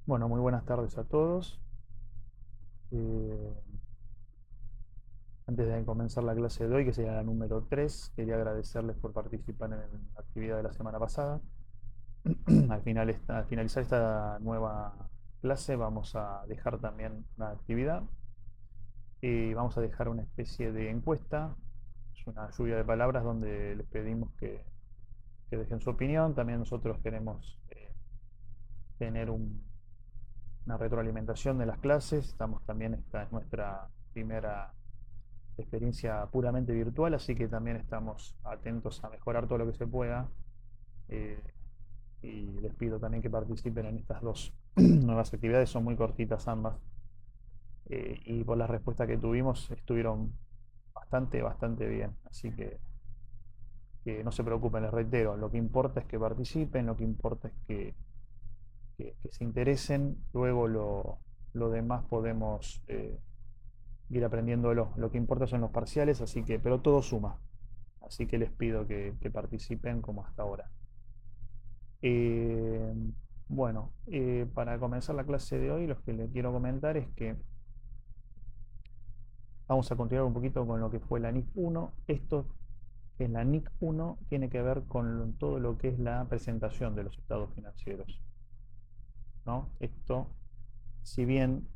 Bueno, muy buenas tardes a todos. Eh, Antes de comenzar la clase de hoy, que sería la número 3, quería agradecerles por participar en la actividad de la semana pasada. Al finalizar esta nueva clase vamos a dejar también una actividad y vamos a dejar una especie de encuesta. Es una lluvia de palabras donde les pedimos que dejen su opinión. También nosotros queremos tener una retroalimentación de las clases. Esta es nuestra primera experiencia puramente virtual, así que también estamos atentos a mejorar todo lo que se pueda. eh, y les pido también que participen en estas dos nuevas actividades, son muy cortitas ambas. Y por las respuestas que tuvimos estuvieron bastante bien, así que no se preocupen, les reitero, lo que importa es que participen, lo que importa es que se interesen, luego lo demás podemos ir aprendiéndolo. Lo que importa son los parciales, así que, pero todo suma. Así que les pido que participen como hasta ahora. Eh, bueno, para comenzar la clase de hoy, lo que les quiero comentar es que vamos a continuar un poquito con lo que fue la NIC 1. Esto, que es la NIC 1, tiene que ver con todo lo que es la presentación de los estados financieros, ¿no? Esto, si bien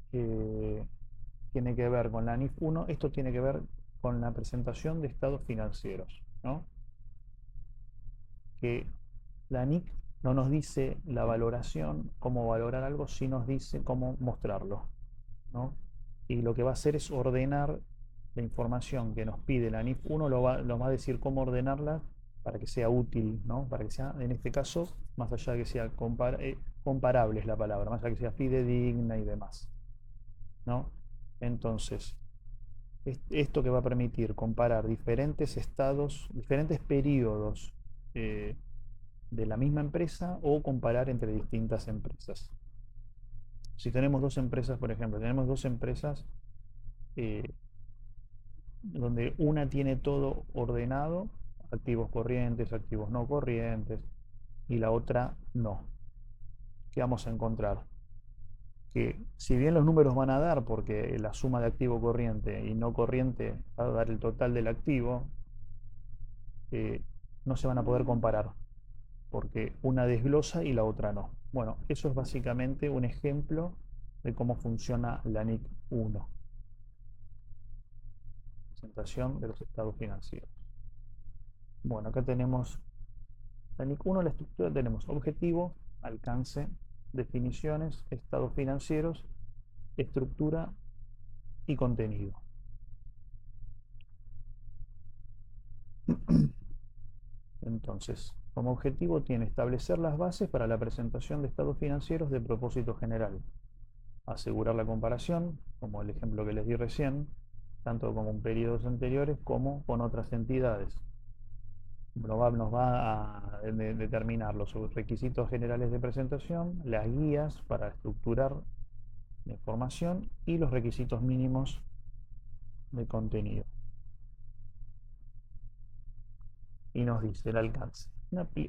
tiene que ver con la NIF 1, esto tiene que ver con la presentación de estados financieros, ¿no? Que la NIC no nos dice la valoración, cómo valorar algo, sí nos dice cómo mostrarlo, ¿no? Y lo que va a hacer es ordenar la información que nos pide la NIF 1, nos va a decir cómo ordenarla para que sea útil, ¿no? Para que sea, en este caso, más allá de que sea comparable es la palabra, más allá de que sea fidedigna y demás, ¿no? Entonces, esto que va a permitir comparar diferentes estados, diferentes periodos eh, de la misma empresa o comparar entre distintas empresas. Si tenemos dos empresas, por ejemplo, tenemos dos empresas eh, donde una tiene todo ordenado, activos corrientes, activos no corrientes, y la otra no. ¿Qué vamos a encontrar? Que si bien los números van a dar, porque la suma de activo corriente y no corriente va a dar el total del activo, eh, no se van a poder comparar, porque una desglosa y la otra no. Bueno, eso es básicamente un ejemplo de cómo funciona la NIC 1, presentación de los estados financieros. Bueno, acá tenemos la NIC 1, la estructura, tenemos objetivo, alcance, definiciones, estados financieros, estructura y contenido. Entonces, como objetivo tiene establecer las bases para la presentación de estados financieros de propósito general, asegurar la comparación, como el ejemplo que les di recién, tanto como en periodos anteriores como con otras entidades. Nos va a determinar los requisitos generales de presentación, las guías para estructurar la información y los requisitos mínimos de contenido. Y nos dice el alcance.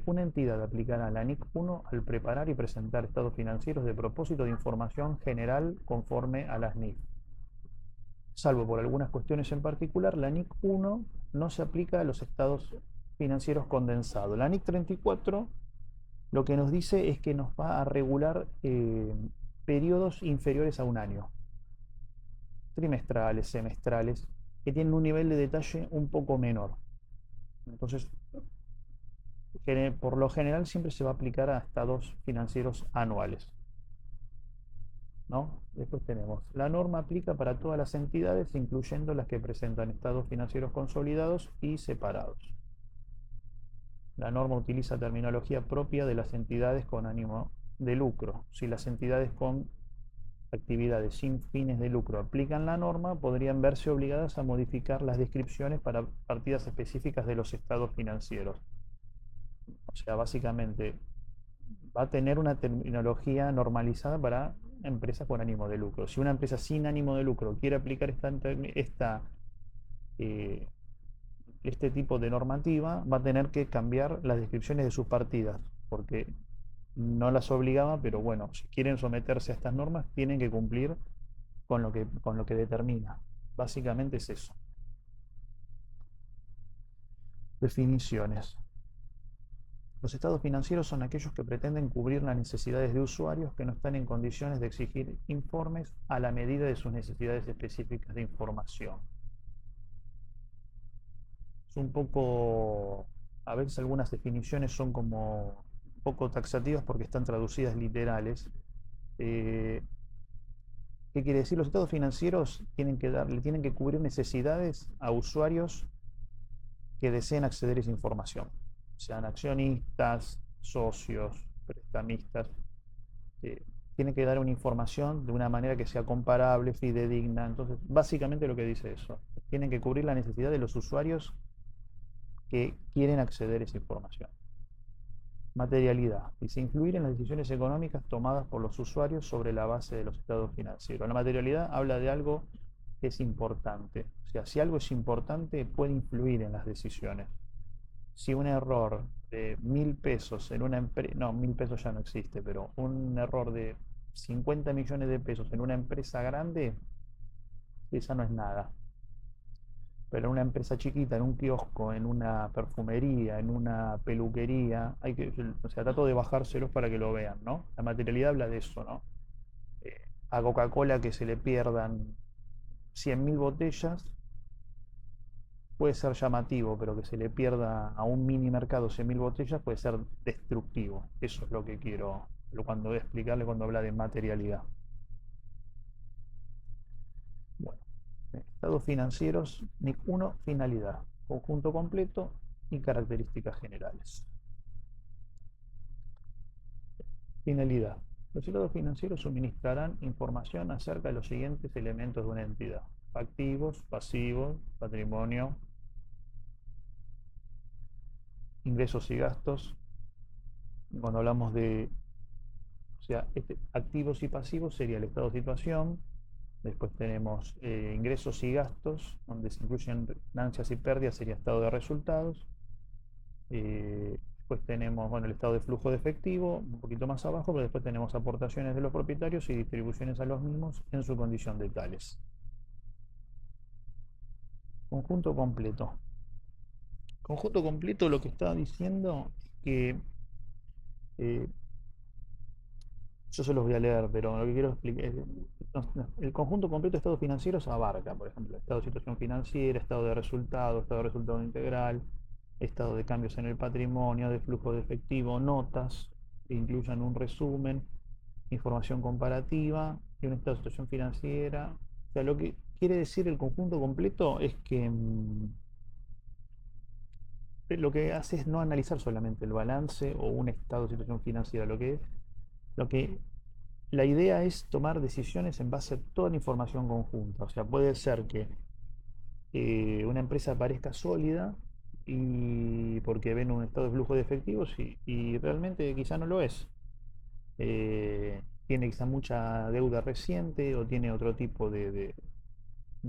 Una entidad aplicará la NIC 1 al preparar y presentar estados financieros de propósito de información general conforme a las NIF. Salvo por algunas cuestiones en particular, la NIC 1 no se aplica a los estados financieros condensados. La NIC 34 lo que nos dice es que nos va a regular periodos inferiores a un año, trimestrales, semestrales, que tienen un nivel de detalle un poco menor. Entonces, por lo general siempre se va a aplicar a estados financieros anuales, ¿no? Después tenemos, la norma aplica para todas las entidades, incluyendo las que presentan estados financieros consolidados y separados. La norma utiliza terminología propia de las entidades con ánimo de lucro. Si las entidades con actividades sin fines de lucro aplican la norma, podrían verse obligadas a modificar las descripciones para partidas específicas de los estados financieros. O sea, básicamente va a tener una terminología normalizada para empresas con ánimo de lucro. Si una empresa sin ánimo de lucro quiere aplicar eh, este tipo de normativa, va a tener que cambiar las descripciones de sus partidas, porque no las obligaba, pero bueno, si quieren someterse a estas normas, tienen que cumplir con lo que determina. Básicamente es eso. Definiciones. Los estados financieros son aquellos que pretenden cubrir las necesidades de usuarios que no están en condiciones de exigir informes a la medida de sus necesidades específicas de información. Es un poco, a veces algunas definiciones son como un poco taxativas porque están traducidas literales. Eh, ¿Qué quiere decir? Los estados financieros le tienen que cubrir necesidades a usuarios que deseen acceder a esa información, sean accionistas, socios, prestamistas. eh, Tienen que dar una información de una manera que sea comparable, fidedigna. Entonces, básicamente lo que dice eso, tienen que cubrir la necesidad de los usuarios que quieren acceder a esa información. Materialidad. Dice influir en las decisiones económicas tomadas por los usuarios sobre la base de los estados financieros. La materialidad habla de algo que es importante. O sea, si algo es importante, puede influir en las decisiones. Si un error de 1.000 pesos en una empresa, no, 1.000 pesos ya no existe, pero un error de 50 millones de pesos en una empresa grande, esa no es nada. Pero en una empresa chiquita, en un kiosco, en una perfumería, en una peluquería, o sea, trato de bajárselos para que lo vean, ¿no? La materialidad habla de eso, ¿no? A Coca-Cola que se le pierdan 100.000 botellas puede ser llamativo, pero que se le pierda a un mini mercado 100.000 botellas puede ser destructivo. Eso es lo que quiero, cuando voy a explicarle cuando habla de materialidad. Bueno, estados financieros, NIC 1, finalidad, conjunto completo y características generales. Finalidad. Los estados financieros suministrarán información acerca de los siguientes elementos de una entidad: activos, pasivos, patrimonio, ingresos y gastos. Cuando hablamos de, o sea, activos y pasivos sería el estado de situación. Después tenemos ingresos y gastos, donde se incluyen ganancias y pérdidas, sería estado de resultados. Después tenemos, bueno, el estado de flujo de efectivo, un poquito más abajo, pero después tenemos aportaciones de los propietarios y distribuciones a los mismos en su condición de tales. Conjunto completo. Conjunto completo lo que está diciendo es que eh, yo se los voy a leer, pero lo que quiero explicar es, el conjunto completo de estados financieros abarca, por ejemplo, estado de situación financiera, estado de resultado integral, estado de cambios en el patrimonio, de flujo de efectivo, notas que incluyan un resumen, información comparativa y un estado de situación financiera. O sea, lo que quiere decir el conjunto completo es que lo que hace es no analizar solamente el balance o un estado de situación financiera, lo que la idea es tomar decisiones en base a toda la información conjunta. O sea, puede ser que una empresa parezca sólida y porque ven un estado de flujo de efectivos y realmente quizá no lo es. Tiene quizá mucha deuda reciente o tiene otro tipo de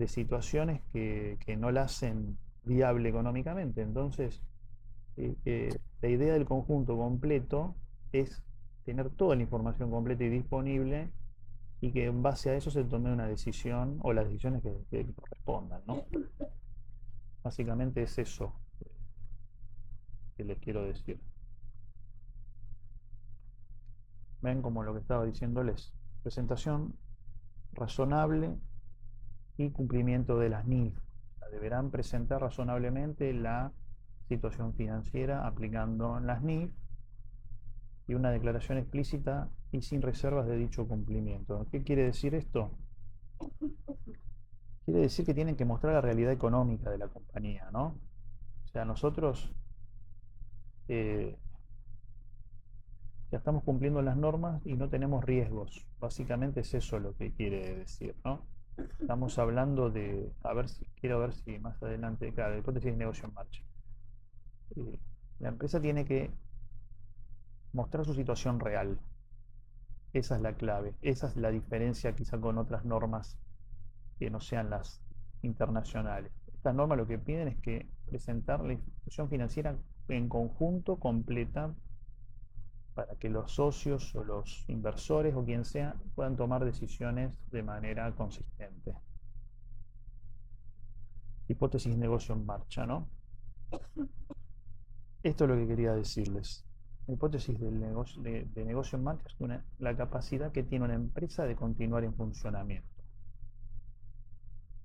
situaciones que no la hacen viable económicamente. Entonces, la idea del conjunto completo es tener toda la información completa y disponible y que en base a eso se tome una decisión o las decisiones que correspondan, ¿no? Básicamente es eso que les quiero decir. Ven como lo que estaba diciéndoles. Presentación razonable y cumplimiento de las NIF. Deberán presentar razonablemente la situación financiera aplicando las NIF y una declaración explícita y sin reservas de dicho cumplimiento. ¿Qué quiere decir esto? Quiere decir que tienen que mostrar la realidad económica de la compañía, ¿no? O sea, nosotros eh, ya estamos cumpliendo las normas y no tenemos riesgos. Básicamente es eso lo que quiere decir, ¿no? Estamos hablando de, quiero ver si más adelante, claro, hipótesis de negocio en marcha. La empresa tiene que mostrar su situación real. Esa es la clave, esa es la diferencia quizá con otras normas que no sean las internacionales. Estas normas lo que piden es que presentar la institución financiera en conjunto, completa, para que los socios o los inversores o quien sea puedan tomar decisiones de manera consistente. Hipótesis de negocio en marcha, ¿no? Esto es lo que quería decirles. La hipótesis de negocio en marcha es la capacidad que tiene una empresa de continuar en funcionamiento.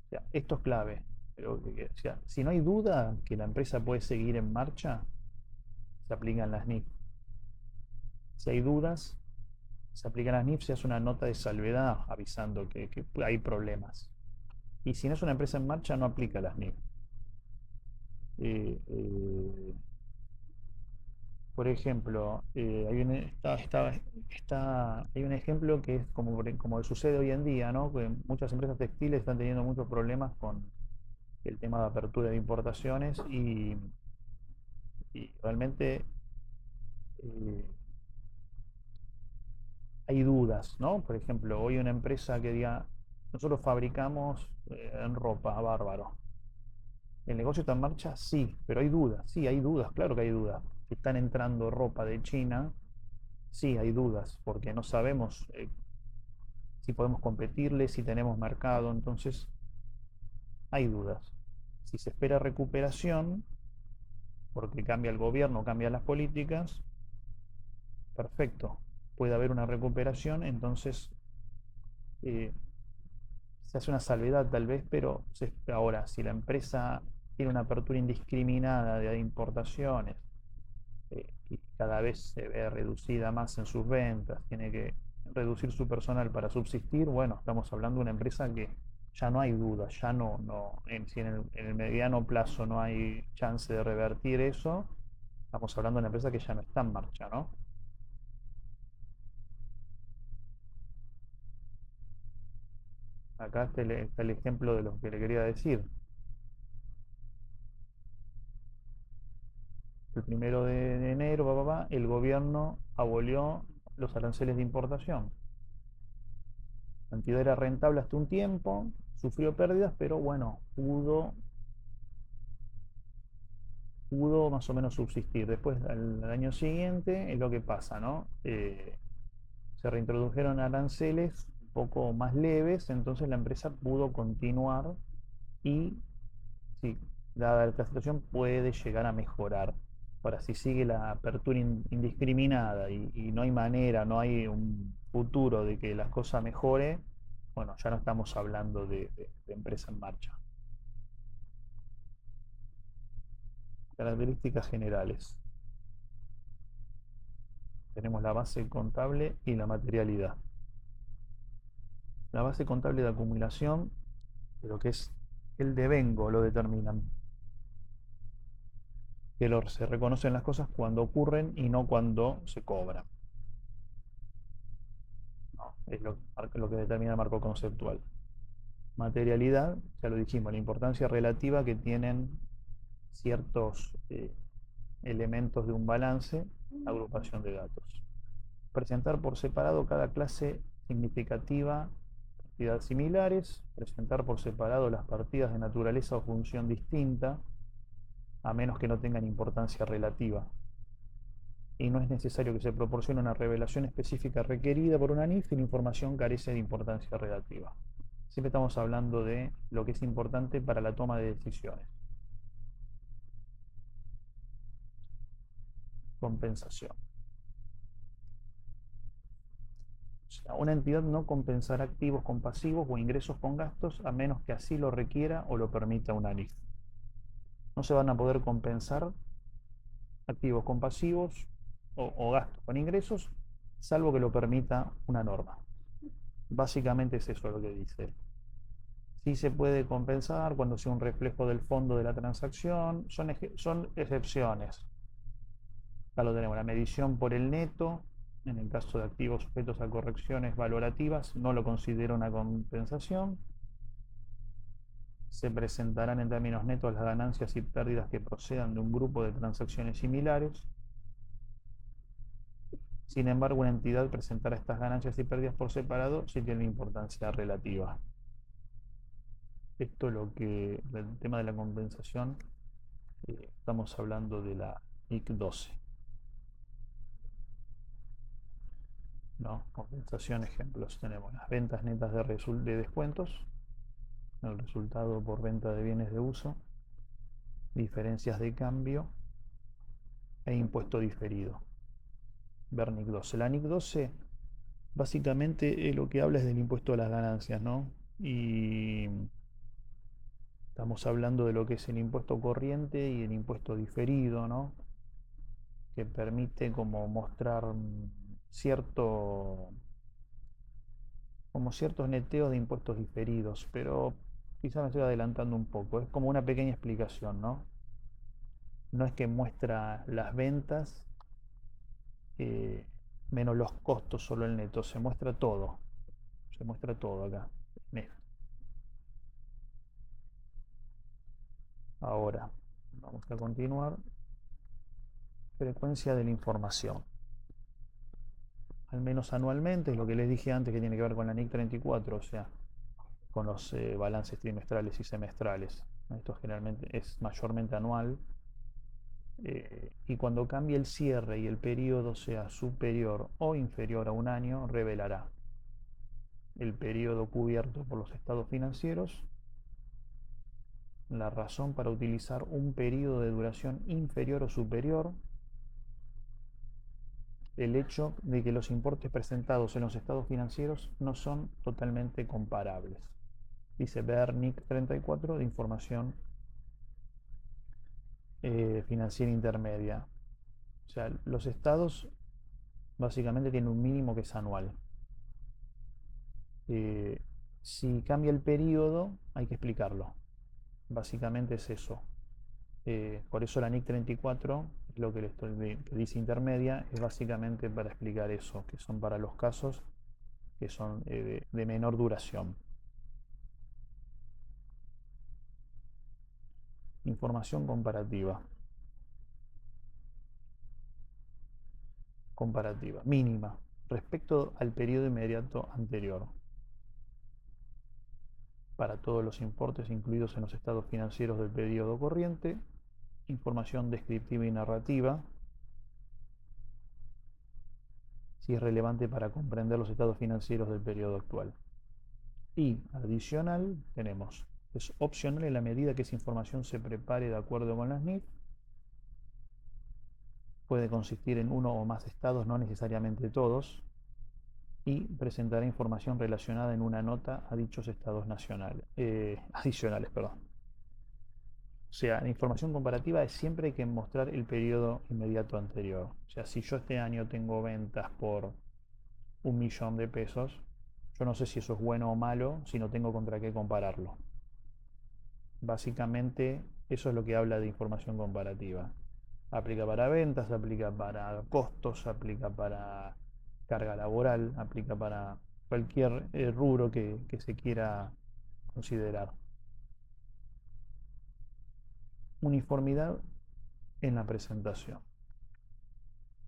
O sea, esto es clave. Pero, o sea, si no hay duda que la empresa puede seguir en marcha, se aplican las NIF. Si hay dudas, se aplican las NIF, se hace una nota de salvedad avisando que hay problemas. Y si no es una empresa en marcha, no aplica las NIF. Por ejemplo, hay un ejemplo que es como sucede hoy en día, ¿no? Que muchas empresas textiles están teniendo muchos problemas con el tema de apertura de importaciones y realmente eh, hay dudas, ¿no? Por ejemplo, hoy una empresa que diga, nosotros fabricamos en ropa, bárbaro. ¿El negocio está en marcha? Sí, pero hay dudas, sí, hay dudas, claro que hay dudas. Si están entrando ropa de China, sí, hay dudas, porque no sabemos si podemos competirle, si tenemos mercado, entonces hay dudas. Si se espera recuperación, porque cambia el gobierno, cambian las políticas, perfecto, puede haber una recuperación, entonces eh, se hace una salvedad tal vez, pero ahora, si la empresa tiene una apertura indiscriminada de importaciones y cada vez se ve reducida más en sus ventas, tiene que reducir su personal para subsistir, bueno, estamos hablando de una empresa que ya no hay duda, ya si en el mediano plazo no hay chance de revertir eso, estamos hablando de una empresa que ya no está en marcha, ¿no? Acá está el ejemplo de lo que le quería decir. El 1 de enero, el gobierno abolió los aranceles de importación. La entidad era rentable hasta un tiempo, sufrió pérdidas, pero bueno, pudo más o menos subsistir. Después, al año siguiente, es lo que pasa, ¿no? Se reintrodujeron aranceles un poco más leves, entonces la empresa pudo continuar y, sí, dada la situación, puede llegar a mejorar. Ahora, si sigue la apertura indiscriminada y no hay manera, no hay un futuro de que las cosas mejore, bueno, ya no estamos hablando de empresa en marcha. Características generales. Tenemos la base contable y la materialidad. La base contable de acumulación, de lo que es el devengo, lo determinan. Se reconocen las cosas cuando ocurren y no cuando se cobran. No, es lo que determina el marco conceptual. Materialidad, ya lo dijimos, la importancia relativa que tienen ciertos elementos de un balance, agrupación de datos. Presentar por separado cada clase significativa, partidas similares, presentar por separado las partidas de naturaleza o función distinta, a menos que no tengan importancia relativa. Y no es necesario que se proporcione una revelación específica requerida por una NIF si la información carece de importancia relativa. Siempre estamos hablando de lo que es importante para la toma de decisiones. Compensación. O sea, una entidad no compensará activos con pasivos o ingresos con gastos a menos que así lo requiera o lo permita una NIF. No se van a poder compensar activos con pasivos o gastos con ingresos, salvo que lo permita una norma. Básicamente es eso lo que dice. Sí se puede compensar cuando sea un reflejo del fondo de la transacción, son excepciones. Acá lo tenemos, la medición por el neto, en el caso de activos sujetos a correcciones valorativas, no lo considera una compensación. Se presentarán en términos netos las ganancias y pérdidas que procedan de un grupo de transacciones similares. Sin embargo, una entidad presentará estas ganancias y pérdidas por separado si tiene importancia relativa. Esto es el tema de la compensación, estamos hablando de la IC 12. ¿no? Compensación, ejemplos, tenemos las ventas netas de descuentos, el resultado por venta de bienes de uso, diferencias de cambio e impuesto diferido. Ver NIC 12. La NIC 12 básicamente lo que habla es del impuesto a las ganancias, ¿no? Y estamos hablando de lo que es el impuesto corriente y el impuesto diferido, ¿no? Que permite como mostrar cierto, como ciertos neteos de impuestos diferidos, pero quizá me estoy adelantando un poco. Es como una pequeña explicación, ¿no? No es que muestra las ventas eh, menos los costos, solo el neto, se muestra todo. Se muestra todo acá. Ahora, vamos a continuar. Frecuencia de la información. Al menos anualmente, es lo que les dije antes que tiene que ver con la NIC 34, o sea, con los balances trimestrales y semestrales. Esto generalmente es mayormente anual. Y cuando cambie el cierre y el periodo sea superior o inferior a un año, revelará el periodo cubierto por los estados financieros, la razón para utilizar un periodo de duración inferior o superior, el hecho de que los importes presentados en los estados financieros no son totalmente comparables. Dice ver NIC 34 de información financiera intermedia. O sea, los estados básicamente tienen un mínimo que es anual. Si cambia el periodo, hay que explicarlo. Básicamente es eso. Por eso la NIC 34, lo que, que dice intermedia, es básicamente para explicar eso, que son para los casos que son de menor duración. Información comparativa. Comparativa, mínima, respecto al periodo inmediato anterior. Para todos los importes incluidos en los estados financieros del periodo corriente, información descriptiva y narrativa, si es relevante para comprender los estados financieros del periodo actual. Y adicional tenemos, es opcional en la medida que esa información se prepare de acuerdo con las NIF, puede consistir en uno o más estados, no necesariamente todos, y presentará información relacionada en una nota a dichos estados adicionales. Perdón. O sea, la información comparativa es siempre hay que mostrar el periodo inmediato anterior. O sea, si yo este año tengo ventas por 1.000.000 de pesos, yo no sé si eso es bueno o malo si no tengo contra qué compararlo. Básicamente, eso es lo que habla de información comparativa. Aplica para ventas, aplica para costos, aplica para carga laboral, aplica para cualquier rubro que se quiera considerar. Uniformidad en la presentación.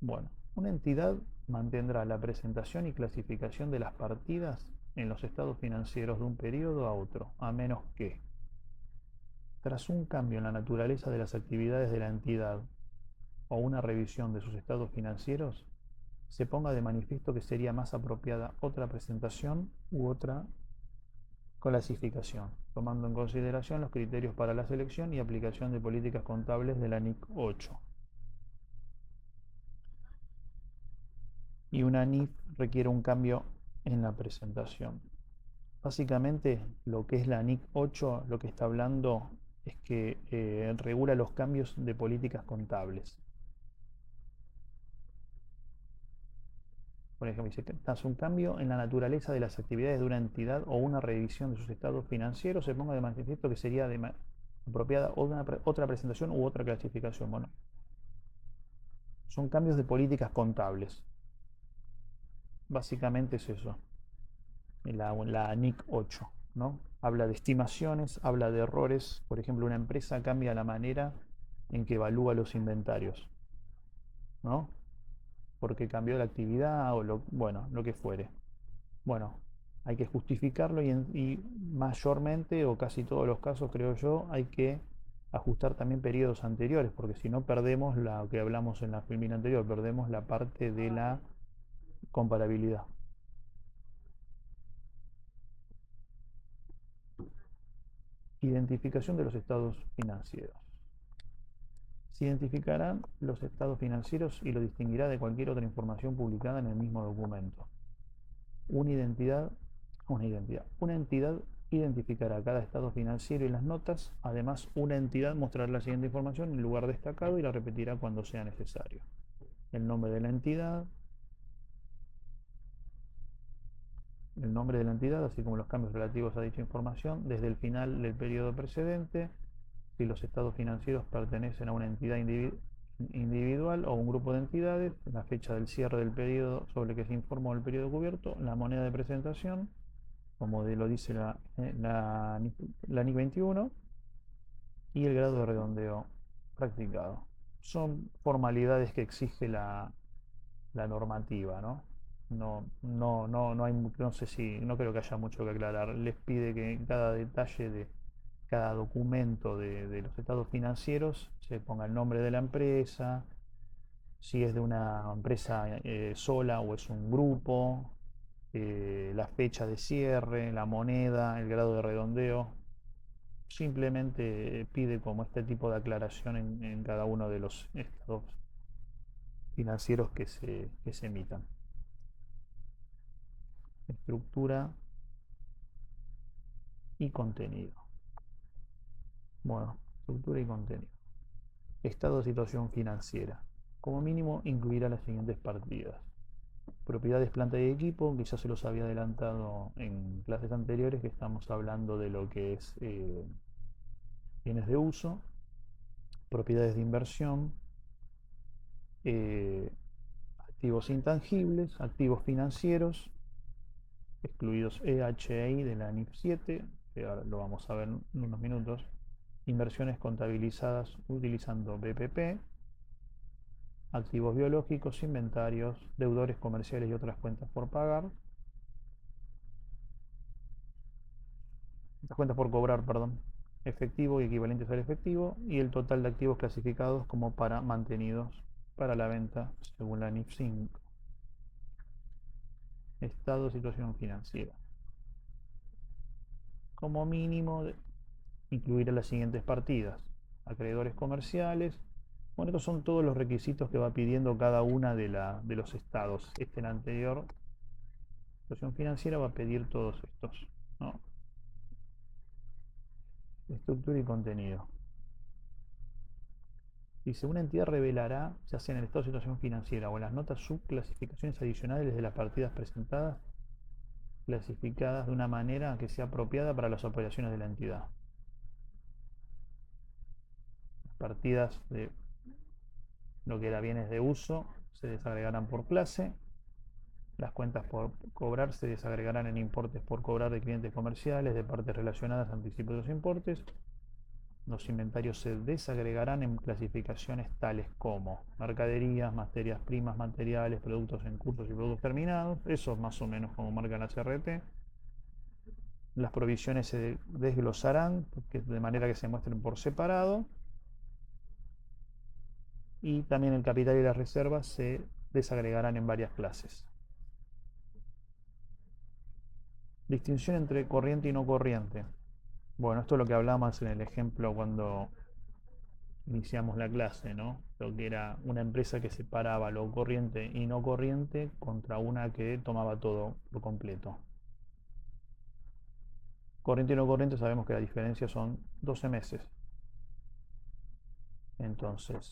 Bueno, una entidad mantendrá la presentación y clasificación de las partidas en los estados financieros de un periodo a otro, a menos que, tras un cambio en la naturaleza de las actividades de la entidad o una revisión de sus estados financieros, se ponga de manifiesto que sería más apropiada otra presentación u otra clasificación, tomando en consideración los criterios para la selección y aplicación de políticas contables de la NIC 8. Y una NIF requiere un cambio en la presentación. Básicamente, lo que es la NIC 8, lo que está hablando es que regula los cambios de políticas contables. Por ejemplo, dice, tras un cambio en la naturaleza de las actividades de una entidad o una revisión de sus estados financieros, se ponga de manifiesto que sería apropiada otra presentación u otra clasificación. Bueno, son cambios de políticas contables. Básicamente es eso, la NIC 8, ¿no? Habla de estimaciones, habla de errores. Por ejemplo, una empresa cambia la manera en que evalúa los inventarios, ¿no? Porque cambió la actividad o lo que fuere. Bueno, hay que justificarlo y mayormente, o casi todos los casos, creo yo, hay que ajustar también periodos anteriores, porque si no perdemos lo que hablamos en la filmina anterior, perdemos la parte de la Comparabilidad. Identificación de los estados financieros. Se identificarán los estados financieros y lo distinguirá de cualquier otra información publicada en el mismo documento. Una entidad identificará cada estado financiero y las notas. Además, una entidad mostrará la siguiente información en lugar destacado y la repetirá cuando sea necesario. El nombre de la entidad, así como los cambios relativos a dicha información, desde el final del periodo precedente, si los estados financieros pertenecen a una entidad individual o un grupo de entidades, la fecha del cierre del periodo sobre el que se informó el periodo cubierto, la moneda de presentación, como lo dice la NIC 21, y el grado de redondeo practicado. Son formalidades que exige la normativa, ¿no? No hay, no creo que haya mucho que aclarar. Les pide que en cada detalle de cada documento de los estados financieros se ponga el nombre de la empresa, si es de una empresa sola o es un grupo, la fecha de cierre, la moneda, el grado de redondeo. Simplemente pide como este tipo de aclaración en cada uno de los estados financieros que se emitan. Estructura y contenido. Bueno, estructura y contenido. Estado de situación financiera. Como mínimo incluirá las siguientes partidas. Propiedades, planta y equipo, que ya se los había adelantado en clases anteriores, que estamos hablando de lo que es bienes de uso, propiedades de inversión, activos intangibles, activos financieros, excluidos EHI de la NIF 7, que ahora lo vamos a ver en unos minutos, inversiones contabilizadas utilizando BPP, activos biológicos, inventarios, deudores comerciales y otras cuentas por pagar, las cuentas por cobrar, perdón, efectivo y equivalentes al efectivo, y el total de activos clasificados como para mantenidos para la venta según la NIF 5. Estado de situación financiera. Como mínimo incluirá las siguientes partidas: acreedores comerciales. Bueno, estos son todos los requisitos que va pidiendo cada una de los estados. En la anterior situación financiera va a pedir todos estos, ¿no? Estructura y contenido. Dice, una entidad revelará, ya sea en el estado de situación financiera o en las notas, subclasificaciones adicionales de las partidas presentadas, clasificadas de una manera que sea apropiada para las operaciones de la entidad. Las partidas de lo que era bienes de uso se desagregarán por clase. Las cuentas por cobrar se desagregarán en importes por cobrar de clientes comerciales, de partes relacionadas, anticipo de los importes. Los inventarios se desagregarán en clasificaciones tales como mercaderías, materias primas, materiales, productos en cursos y productos terminados. Eso es más o menos como marca la CRT. Las provisiones se desglosarán de manera que se muestren por separado. Y también el capital y las reservas se desagregarán en varias clases. Distinción entre corriente y no corriente. Bueno, esto es lo que hablamos en el ejemplo cuando iniciamos la clase, ¿no? Lo que era una empresa que separaba lo corriente y no corriente contra una que tomaba todo por completo. Corriente y no corriente sabemos que la diferencia son 12 meses. Entonces,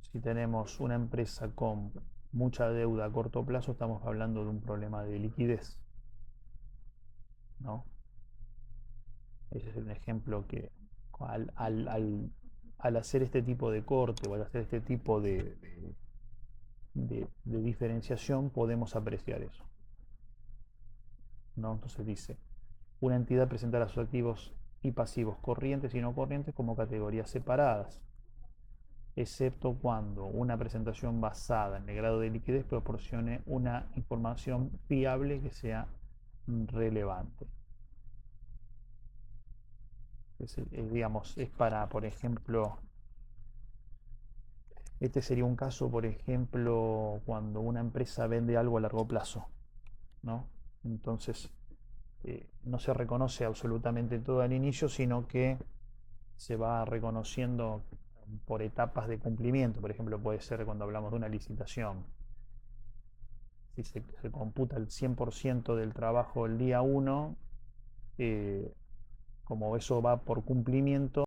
si tenemos una empresa con mucha deuda a corto plazo, estamos hablando de un problema de liquidez, ¿no? Ese es un ejemplo que al hacer este tipo de corte o al hacer este tipo de diferenciación podemos apreciar eso, ¿no? Entonces dice, una entidad presentará sus activos y pasivos corrientes y no corrientes como categorías separadas, excepto cuando una presentación basada en el grado de liquidez proporcione una información fiable que sea relevante. Digamos, es para, por ejemplo, Este sería un caso, por ejemplo, cuando una empresa vende algo a largo plazo, ¿no? Entonces, no se reconoce absolutamente todo al inicio, sino que se va reconociendo por etapas de cumplimiento. Por ejemplo, puede ser cuando hablamos de una licitación. Si se computa el 100% del trabajo el día 1, como eso va por cumplimiento,